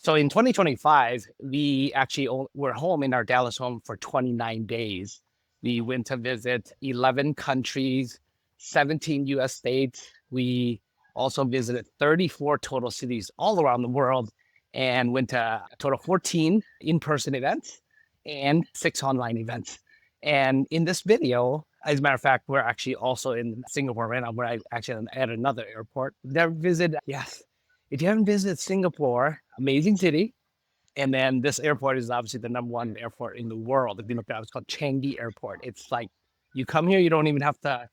So in 2025, we actually were home in our Dallas home for 29 days. We went to visit 11 countries, 17 US states. We also visited 34 total cities all around the world and went to a total of 14 in-person events and 6 online events. And in this video, as a matter of fact, we're actually also in Singapore right now, where I actually am at another airport. There visit, yes, if you haven't visited Singapore, amazing city. And then this airport is obviously the number one airport in the world. If you look at it, it's called Changi Airport. It's like you come here, you don't even have to,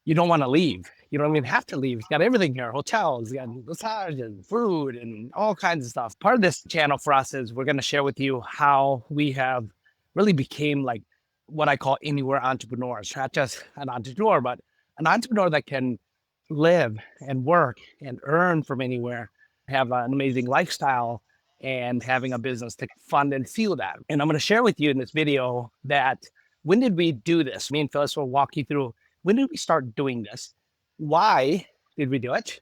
you don't want to leave. You don't even have to leave. It's got everything here, hotels, you got massages, food, and all kinds of stuff. Part of this channel for us is we're going to share with you how we have really became like what I call anywhere entrepreneurs, not just an entrepreneur, but an entrepreneur that can live and work and earn from anywhere, have an amazing lifestyle, and having a business to fund and fuel that. And I'm going to share with you in this video that when did we do this? Me and Phyllis will walk you through when did we start doing this? Why did we do it?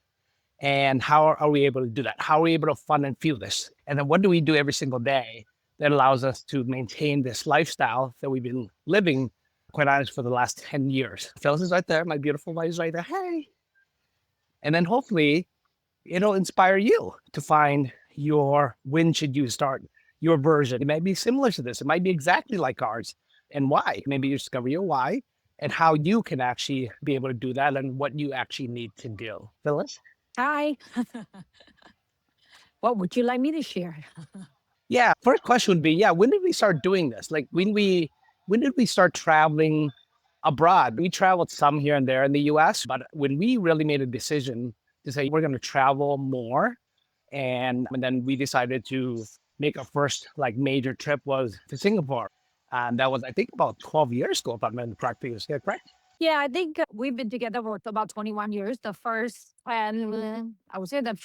And how are we able to do that? How are we able to fund and fuel this? And then what do we do every single day that allows us to maintain this lifestyle that we've been living, quite honest, for the last 10 years? Phyllis is right there. My beautiful wife is right there. Hey. And then hopefully it'll inspire you to find your when should you start your version. It might be similar to this. It might be exactly like ours. And why? Maybe you discover your why and how you can actually be able to do that and what you actually need to do. Phyllis? Hi. What would you like me to share? Yeah. First question would be, when did we start doing this? Like when did we start traveling abroad? We traveled some here and there in the US, but when we really made a decision to say we're going to travel more, and then we decided to make our first like major trip was to Singapore. And that was, I think, about 12 years ago, if I'm in correct. Is that correct? Yeah, I think we've been together for about 21 years. The first, and I would say the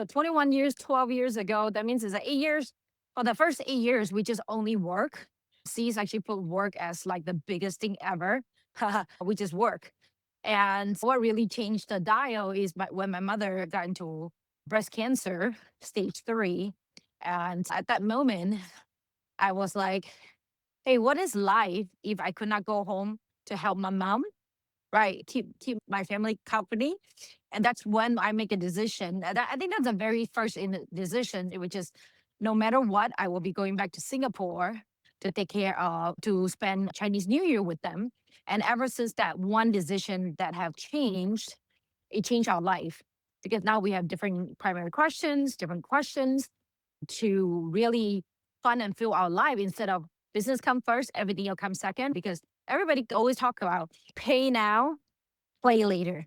21 years, 12 years ago, that means it's 8 years. For the first 8 years, we just only work. C's actually put work as like the biggest thing ever. We just work. And what really changed the dial is when my mother got into breast cancer, stage 3. And at that moment, I was like, hey, what is life if I could not go home to help my mom, right? Keep my family company. And that's when I make a decision. I think that's the very first decision, which is no matter what, I will be going back to Singapore to take care of, to spend Chinese New Year with them. And ever since that one decision that have changed, it changed our life because now we have different primary questions, different questions to really fun and fill our life instead of business come first, everything will come second. Because everybody always talk about pay now, play later.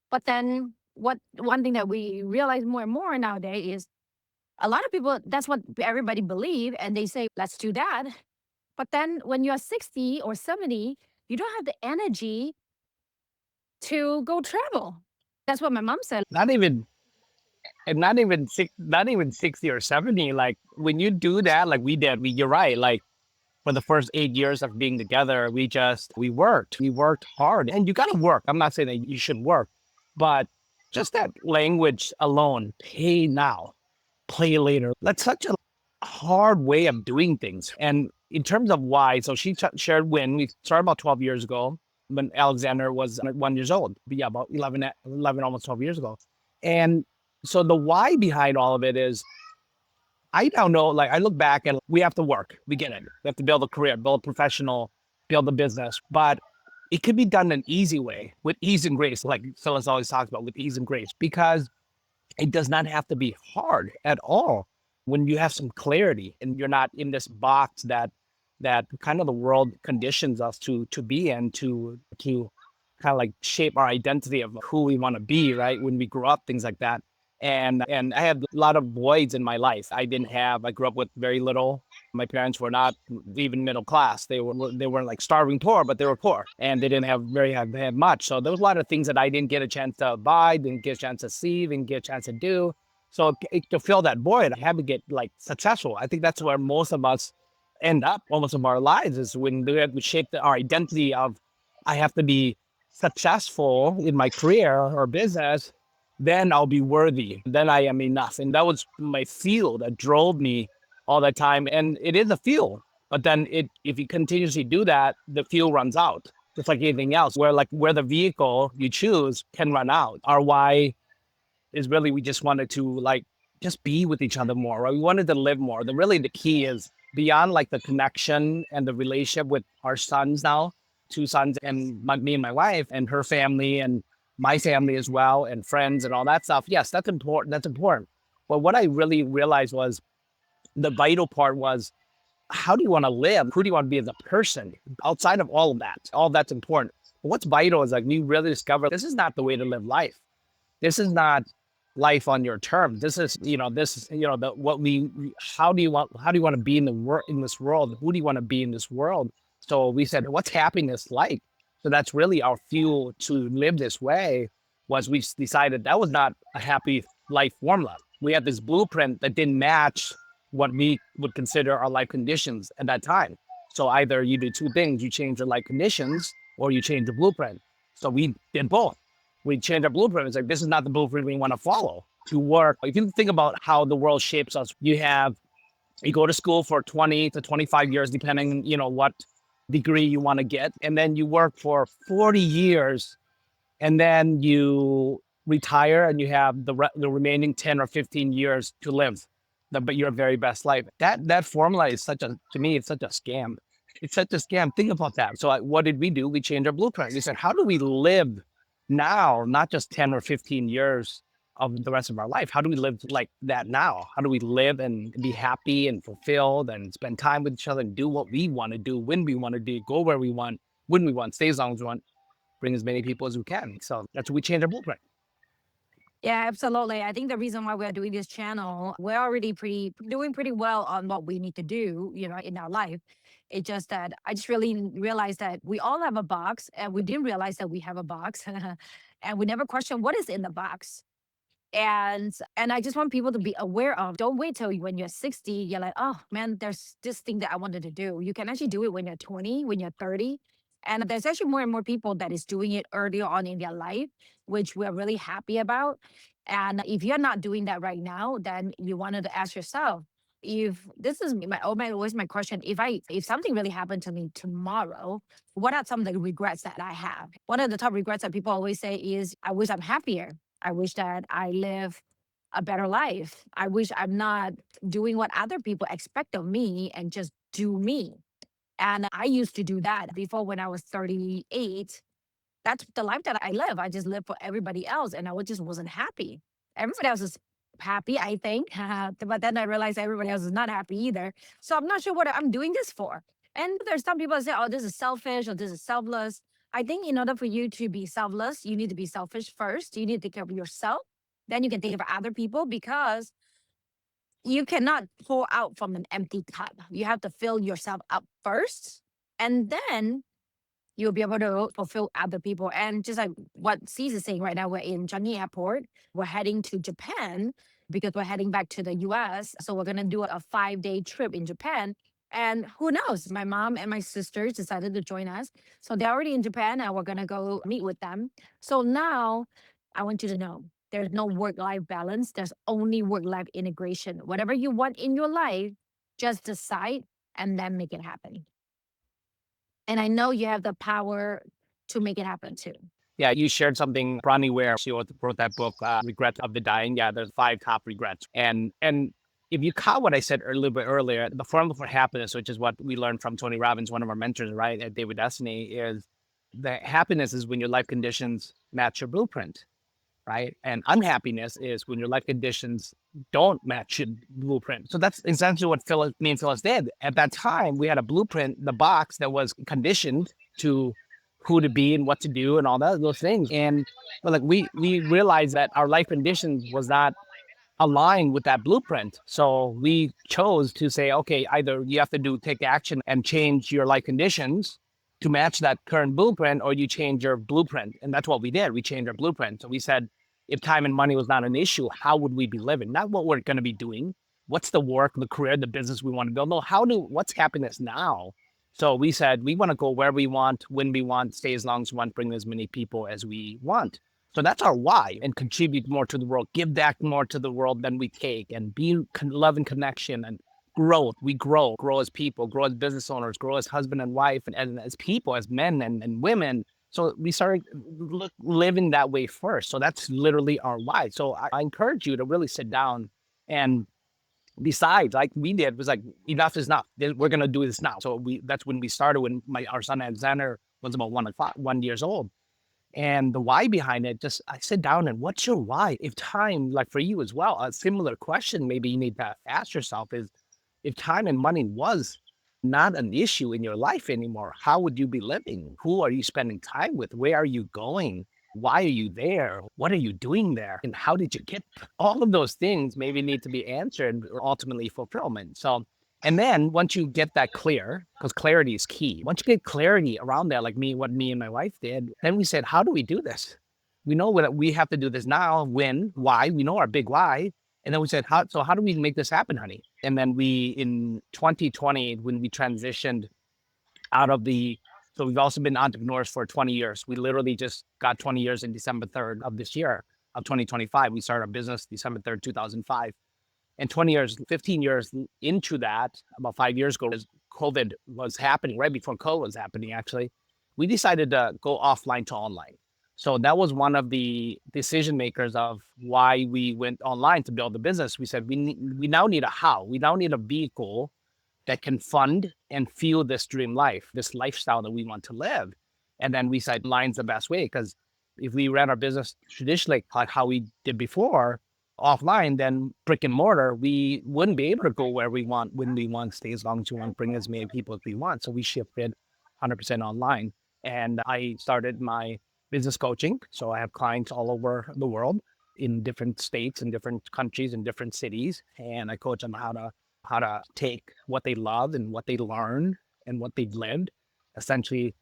But then what one thing that we realize more and more nowadays is a lot of people, that's what everybody believe, and they say, let's do that. But then when you're 60 or 70, you don't have the energy to go travel. That's what my mom said. Not even, and not even 60 or 70. Like when you do that, like we did, you're right. Like for the first 8 years of being together, we worked hard, and you got to work. I'm not saying that you should work, but just that language alone, pay now, play later. That's such a hard way of doing things. And in terms of why, so she shared when we started about 12 years ago when Alexander was 1 years old. But yeah, about 11, almost 12 years ago. And so the why behind all of it is I now know, like I look back and we have to work. We get it. We have to build a career, build a professional, build a business. But it could be done an easy way with ease and grace, like Phyllis always talks about with ease and grace, because it does not have to be hard at all when you have some clarity and you're not in this box that kind of the world conditions us to be in to kind of like shape our identity of who we want to be, right? When we grow up, things like that. And I had a lot of voids in my life. I grew up with very little. My parents were not even middle class. They weren't like starving poor, but they were poor and they didn't have much. So there was a lot of things that I didn't get a chance to buy, didn't get a chance to see, didn't get a chance to do. So to fill that void, I had to get like successful. I think that's where most of us end up almost of our lives is when we shape our identity of I have to be successful in my career or business then I'll be worthy. Then I am enough. And that was my fuel that drove me all the time. And it is a fuel. But then if you continuously do that, the fuel runs out. Just like anything else, where the vehicle you choose can run out. Our why is really we just wanted to like just be with each other more, right? We wanted to live more. The key is beyond like the connection and the relationship with our sons now, two sons, and me and my wife and her family and my family as well, and friends and all that stuff. Yes, that's important. That's important. But what I really realized was the vital part was, how do you want to live? Who do you want to be as a person outside of all of that? All that's important. But what's vital is like you really discover this is not the way to live life. This is not life on your terms. This is, the what we how do you want to be in the world, in this world? Who do you want to be in this world? So we said, what's happiness like? So that's really our fuel to live this way. Was we decided that was not a happy life formula. We had this blueprint that didn't match what we would consider our life conditions at that time. So either you do two things: you change your life conditions, or you change the blueprint. So we did both. We changed our blueprint. It's like, this is not the blueprint we want to follow to work. If you think about how the world shapes us, you go to school for 20 to 25 years, depending, what degree you want to get. And then you work for 40 years, and then you retire and you have the remaining 10 or 15 years to live but your very best life. That formula is to me, it's such a scam. It's such a scam. Think about that. So what did we do? We changed our blueprint. We said, how do we live now, not just 10 or 15 years of the rest of our life? How do we live like that now? How do we live and be happy and fulfilled and spend time with each other and do what we want to do, when we want to do, go where we want, when we want, stay as long as we want, bring as many people as we can. So that's what we changed our blueprint. Yeah, absolutely. I think the reason why we're doing this channel, we're already doing pretty well on what we need to do, in our life. It's just that I just really realized that we all have a box, and we didn't realize that we have a box. And we never question what is in the box. And I just want people to be aware of, don't wait till when you're 60, you're like, oh man, there's this thing that I wanted to do. You can actually do it when you're 20, when you're 30. And there's actually more and more people that is doing it earlier on in their life, which we're really happy about. And if you're not doing that right now, then you wanted to ask yourself, if this is always my question, if something really happened to me tomorrow, what are some of the regrets that I have? One of the top regrets that people always say is, I wish I'm happier. I wish that I live a better life. I wish I'm not doing what other people expect of me and just do me. And I used to do that before when I was 38. That's the life that I live. I just live for everybody else, and just wasn't happy. Everybody else is happy, I think. But then I realized everybody else is not happy either. So I'm not sure what I'm doing this for. And there's some people that say, oh, this is selfish or this is selfless. I think in order for you to be selfless, you need to be selfish first. You need to take care of yourself. Then you can take care of other people, because you cannot pour out from an empty cup. You have to fill yourself up first. And then you'll be able to fulfill other people. And just like what C's is saying right now, we're in Changi Airport. We're heading to Japan because we're heading back to the US. So we're going to do a 5-day trip in Japan. And who knows? My mom and my sisters decided to join us. So they're already in Japan, and we're going to go meet with them. So now I want you to know, there's no work life balance. There's only work life integration. Whatever you want in your life, just decide and then make it happen. And I know you have the power to make it happen too. Yeah, you shared something, Bronnie Ware. She wrote that book, "Regret of the Dying." Yeah, there's 5 top regrets, and if you caught what I said a little bit earlier, the formula for happiness, which is what we learned from Tony Robbins, one of our mentors, right, at David Destiny, is that happiness is when your life conditions match your blueprint, right? And unhappiness is when your life conditions don't match your blueprint. So that's essentially what me and Phyllis did. At that time, we had a blueprint, the box that was conditioned to who to be and what to do and all those things. And but like we realized that our life conditions was not aligned with that blueprint. So we chose to say, okay, either you have to take action and change your life conditions to match that current blueprint, or you change your blueprint. And that's what we did. We changed our blueprint. So we said, if time and money was not an issue, how would we be living? Not what we're going to be doing. What's the work, the career, the business we want to build? No, what's happiness now? So we said, we want to go where we want, when we want, stay as long as we want, bring as many people as we want. So that's our why, and contribute more to the world, give back more to the world than we take, and be love and connection and growth. We grow as people, grow as business owners, grow as husband and wife, and as people, as men and women. So we started living that way first. So that's literally our why. So I encourage you to really sit down and decide, like we did, was like enough is enough. We're gonna do this now. So that's when we started. When our son Alexander was about 1 years old, and the why behind it, just I sit down and what's your why? If time, like for you as well, a similar question maybe you need to ask yourself is if time and money was not an issue in your life anymore, how would you be living? Who are you spending time with? Where are you going? Why are you there? What are you doing there? And how did you get all of those things maybe need to be answered or ultimately fulfillment. So and then once you get that clear, because clarity is key, once you get clarity around that, like me, what me and my wife did, then we said, how do we do this? We know what we have to do this now, when, why, we know our big why. And then we said, how do we make this happen, honey? And then in 2020, when we transitioned out of so we've also been entrepreneurs for 20 years. We literally just got 20 years in December 3rd of this year of 2025. We started our business December 3rd, 2005. And 20 years, 15 years into that, about 5 years ago, as COVID was happening, right before COVID was happening, actually, we decided to go offline to online. So that was one of the decision makers of why we went online to build the business. We said we now need a how. We now need a vehicle that can fund and fuel this dream life, this lifestyle that we want to live. And then we said online's the best way because if we ran our business traditionally, like how we did before, offline, then brick and mortar, we wouldn't be able to go where we want, when we want, stay as long as we want, bring as many people as we want. So we shifted 100% online. And I started my business coaching. So I have clients all over the world in different states and different countries and different cities. And I coach them how to take what they love and what they learn and what they've lived, essentially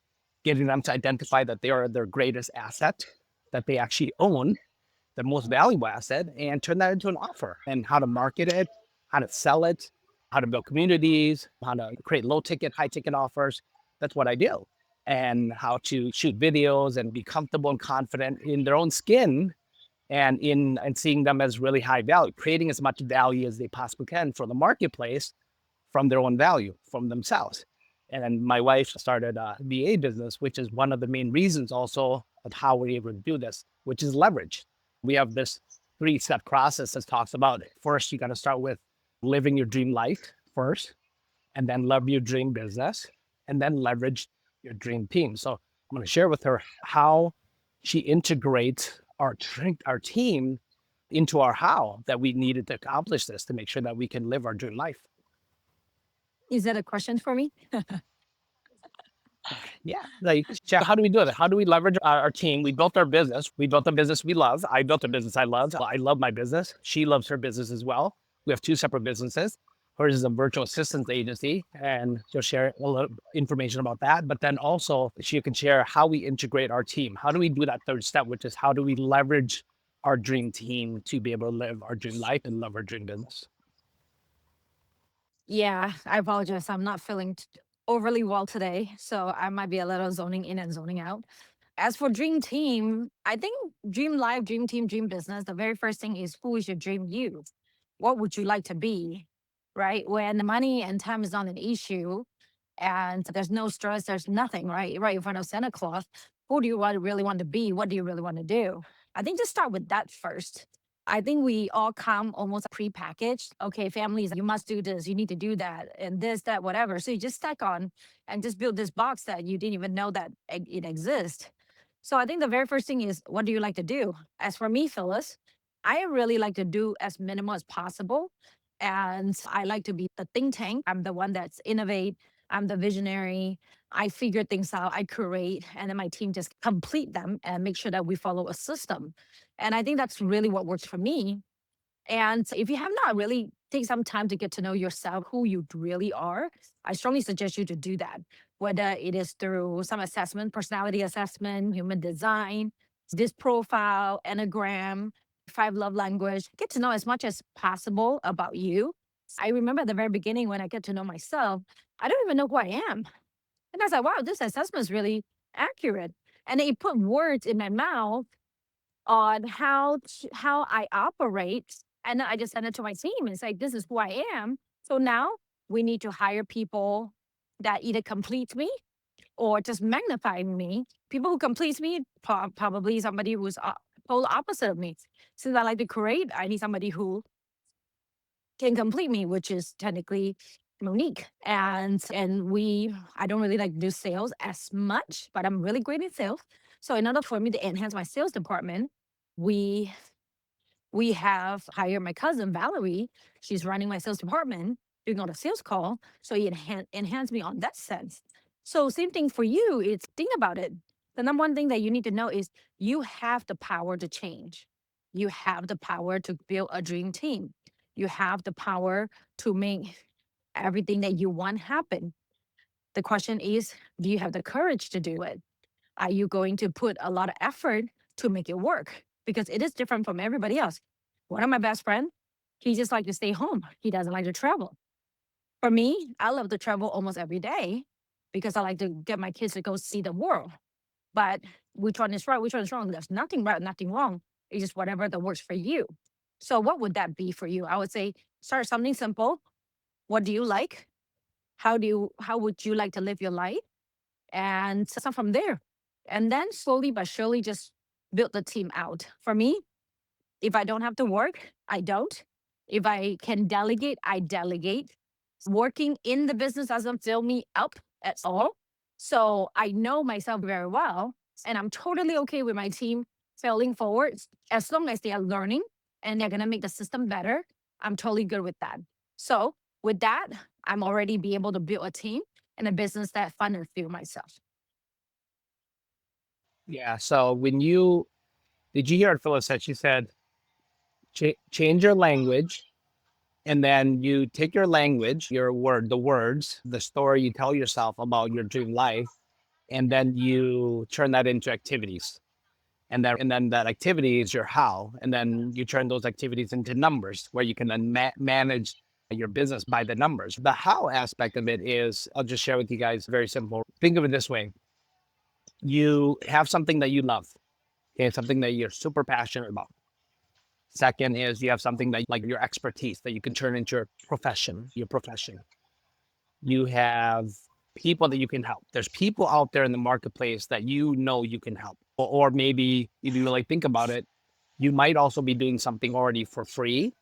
getting them to identify that they are their greatest asset that they actually own, the most valuable asset, and turn that into an offer, and how to market it, how to sell it, how to build communities, how to create low ticket, high ticket offers. That's what I do. And how to shoot videos and be comfortable and confident in their own skin and seeing them as really high value, creating as much value as they possibly can for the marketplace from their own value, from themselves. And then my wife started a VA business, which is one of the main reasons also of how we're able to do this, which is leverage. We have this 3-step process that talks about it. First, you got to start with living your dream life first, and then love your dream business, and then leverage your dream team. So I'm going to share with her how she integrates our team into our how that we needed to accomplish this to make sure that we can live our dream life. Is that a question for me? Yeah, like, Jeff, how do we do it? How do we leverage our team? We built our business. We built a business we love. I built a business I love. I love my business. She loves her business as well. We have two separate businesses. Hers is a virtual assistance agency, and she'll share a little information about that. But then also, she can share how we integrate our team. How do we do that third step, which is how do we leverage our dream team to be able to live our dream life and love our dream business? Yeah, I apologize. I'm not feeling overly well today, so I might be a little zoning in and zoning out. As for dream team, I think dream life, dream team, dream business, the very first thing is who is your dream you? What would you like to be? Right? When the money and time is not an issue and there's no stress, there's nothing, right? Right in front of Santa Claus. Who do you really want to be? What do you really want to do? I think just start with that first. I think we all come almost pre-packaged. Okay, families, you must do this, you need to do that, and this, that, whatever. So you just stack on and just build this box that you didn't even know that it exists. So I think the very first thing is, what do you like to do? As for me, Phyllis, I really like to do as minimal as possible. And I like to be the think tank. I'm the one that's innovate. I'm the visionary. I figure things out. I curate, and then my team just complete them and make sure that we follow a system. And I think that's really what works for me. And if you have not really take some time to get to know yourself, who you really are, I strongly suggest you to do that. Whether it is through some assessment, personality assessment, human design, this profile, enneagram, 5 love language, get to know as much as possible about you. I remember at the very beginning when I get to know myself, I don't even know who I am. And I was like, wow, this assessment is really accurate. And it put words in my mouth on how I operate, and then I just send it to my team and say, "This is who I am." So now we need to hire people that either complete me or just magnify me. People who complete me, probably somebody who's polar opposite of me. Since I like to create, I need somebody who can complete me, which is technically Monique. And I don't really like to do sales as much, but I'm really great at sales. So in order for me to enhance my sales department, we we have hired my cousin Valerie. She's running my sales department, doing all the sales call. So it enhanced me on that sense. So same thing for you. It's think about it. The number one thing that you need to know is you have the power to change. You have the power to build a dream team. You have the power to make everything that you want happen. The question is, do you have the courage to do it? Are you going to put a lot of effort to make it work? Because it is different from everybody else. One of my best friend, he just like to stay home. He doesn't like to travel. For me, I love to travel almost every day because I like to get my kids to go see the world. But which one is right? Which one is wrong? There's nothing right, nothing wrong. It's just whatever that works for you. So what would that be for you? I would say start something simple. What do you like? How would you like to live your life? And start from there. And then slowly but surely just build the team out. For me, if I don't have to work, I don't. If I can delegate, I delegate. Working in the business doesn't fill me up at all. So I know myself very well. And I'm totally okay with my team failing forward as long as they are learning and they're going to make the system better. I'm totally good with that. So with that, I'm already be able to build a team and a business that fund and fuel myself. Yeah. So when you did you hear what Phyllis said? She said, change your language. And then you take your language, your word, the words, the story you tell yourself about your dream life, and then you turn that into activities. And then that activity is your how. And then you turn those activities into numbers where you can then manage your business by the numbers. The how aspect of it is, I'll just share with you guys very simple. Think of it this way. You have something that you love, okay, something that you're super passionate about. Second is you have something that like your expertise that you can turn into your profession. You have people that you can help. There's people out there in the marketplace that you know you can help. Or maybe if you really think about it, you might also be doing something already for free.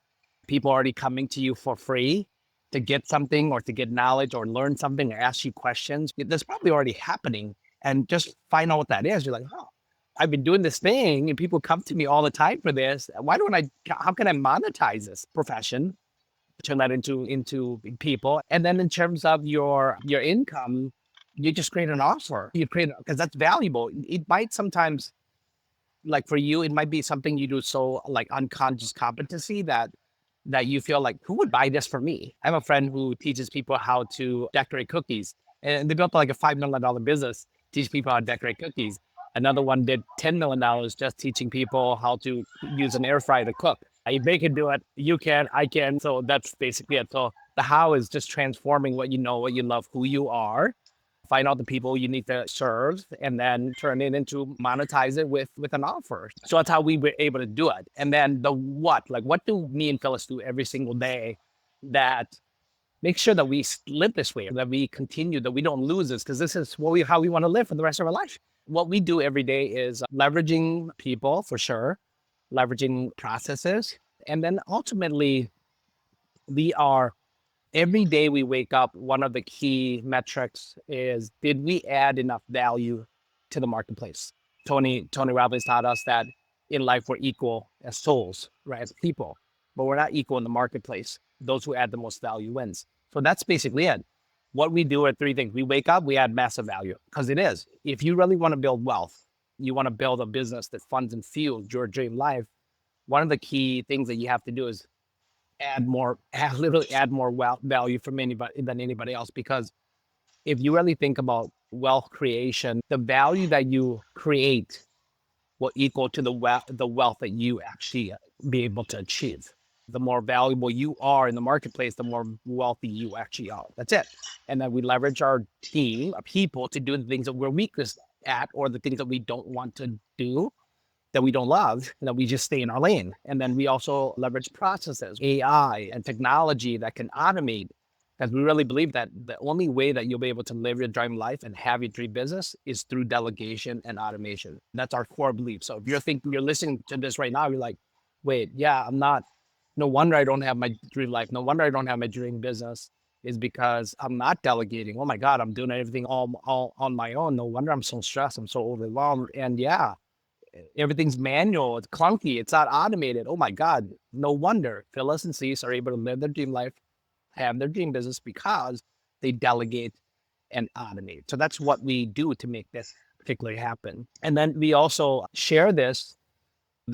People already coming to you for free to get something or to get knowledge or learn something or ask you questions. That's probably already happening. And just find out what that is. You're like, oh, I've been doing this thing and people come to me all the time for this. Why don't I, how can I monetize this profession? Turn that into people. And then in terms of your income, you just create an offer. You create because that's valuable. It might sometimes like for you, it might be something you do so like unconscious competency that you feel like who would buy this for me? I have a friend who teaches people how to decorate cookies, and they built like a $5 million business teach people how to decorate cookies. Another one did $10 million just teaching people how to use an air fryer to cook. If they can do it, you can, I can. So that's basically it. So the how is just transforming what you know, what you love, who you are, find out the people you need to serve, and then turn it into monetize it with an offer. So that's how we were able to do it. And then the what, like what do me and Phyllis do every single day that make sure that we live this way, that we continue, that we don't lose this, because this is how we want to live for the rest of our life. What we do every day is leveraging people for sure, leveraging processes, and then ultimately we are every day we wake up, one of the key metrics is did we add enough value to the marketplace? Tony Robbins taught us that in life we're equal as souls, right? As people, but we're not equal in the marketplace. Those who add the most value wins. So that's basically it. What we do are three things. We wake up, we add massive value because it is. If you really want to build wealth, you want to build a business that funds and fuels your dream life. One of the key things that you have to do is literally add more value from anybody than anybody else. Because if you really think about wealth creation, the value that you create will equal to the wealth that you actually be able to achieve. The more valuable you are in the marketplace, the more wealthy you actually are. That's it. And then we leverage our team of people to do the things that we're weakest at or the things that we don't want to do. that we don't love, that we just stay in our lane. And then we also leverage processes, AI and technology that can automate. Because we really believe that the only way that you'll be able to live your dream life and have your dream business is through delegation and automation. That's our core belief. So if you're thinking, you're listening to this right now, you're like, wait, yeah, I'm not, no wonder I don't have my dream life. No wonder I don't have my dream business is because I'm not delegating. Oh my God, I'm doing everything all on my own. No wonder I'm so stressed. I'm so overwhelmed. And yeah, everything's manual. It's clunky. It's not automated. Oh my God, no wonder Phyllis and Cease are able to live their dream life, have their dream business because they delegate and automate. So that's what we do to make this particularly happen. And then we also share this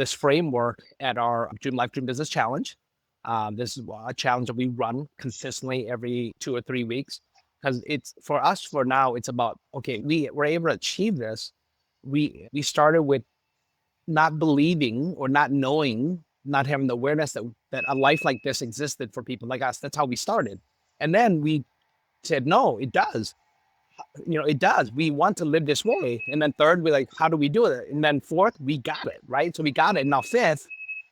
framework at our Dream Life Dream Business Challenge. This is a challenge that we run consistently every 2 or 3 weeks because it's for us for now. It's about okay, we were able to achieve this. We started with not believing or not knowing, not having the awareness that a life like this existed for people like us. That's how we started, and then we said, no, it does. It does. We want to live this way. And then third, we're like, how do we do it? And then fourth, we got it, right? So we got it. Now fifth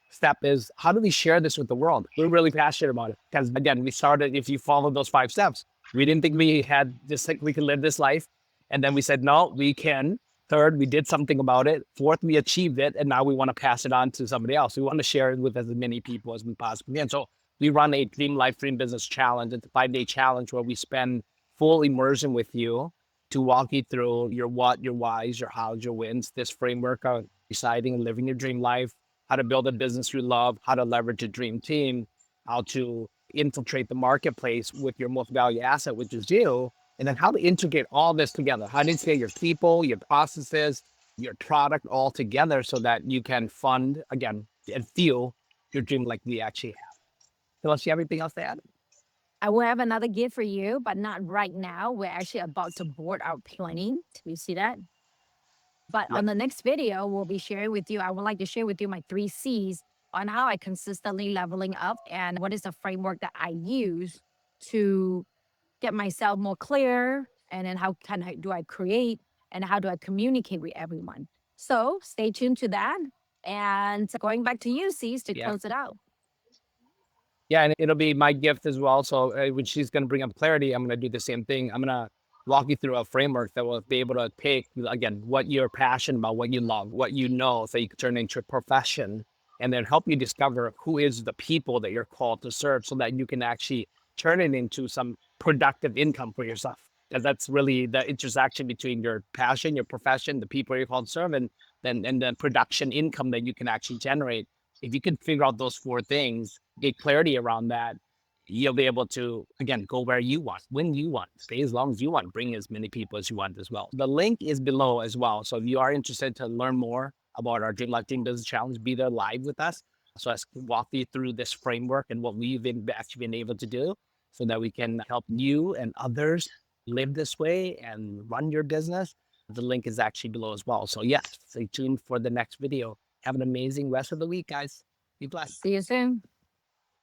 step is how do we share this with the world? We're really passionate about it. Because again, we started, if you follow those 5 steps, we didn't think we had just like we could live this life. And then we said, no, we can. Third, we did something about it. Fourth, we achieved it. And now we want to pass it on to somebody else. We want to share it with as many people as we possibly can. So we run a Dream Life, Dream Business challenge. It's a 5-day challenge where we spend full immersion with you to walk you through your what, your whys, your hows, your wins, this framework of deciding and living your dream life, how to build a business you love, how to leverage a dream team, how to infiltrate the marketplace with your most valuable asset, which is you, and then how to integrate all this together, how to integrate your people, your processes, your product all together so that you can fund, again, and feel your dream like we actually have. Unless you have anything else to add? I will have another gift for you, but not right now. We're actually about to board our plane. You see that? But on Yep. the next video, we'll be sharing with you. I would like to share with you my 3 C's on how I consistently leveling up and what is the framework that I use to get myself more clear. And then how can do I create and how do I communicate with everyone? So stay tuned to that. And going back to you, C's, to Yeah. close it out. Yeah, and it'll be my gift as well. So when she's going to bring up clarity, I'm going to do the same thing. I'm going to walk you through a framework that will be able to take, again, what you're passionate about, what you love, what you know, so you can turn it into a profession and then help you discover who is the people that you're called to serve so that you can actually turn it into some productive income for yourself. Because that's really the intersection between your passion, your profession, the people you're called to serve, and the production income that you can actually generate. If you can figure out those 4 things, get clarity around that, you'll be able to, again, go where you want, when you want, stay as long as you want, bring as many people as you want as well. The link is below as well. So if you are interested to learn more about our Dream Life Dream Business Challenge, be there live with us. So let's walk you through this framework and what we've actually been able to do so that we can help you and others live this way and run your business. The link is actually below as well. So yes, stay tuned for the next video. Have an amazing rest of the week, guys. Be blessed. See you soon.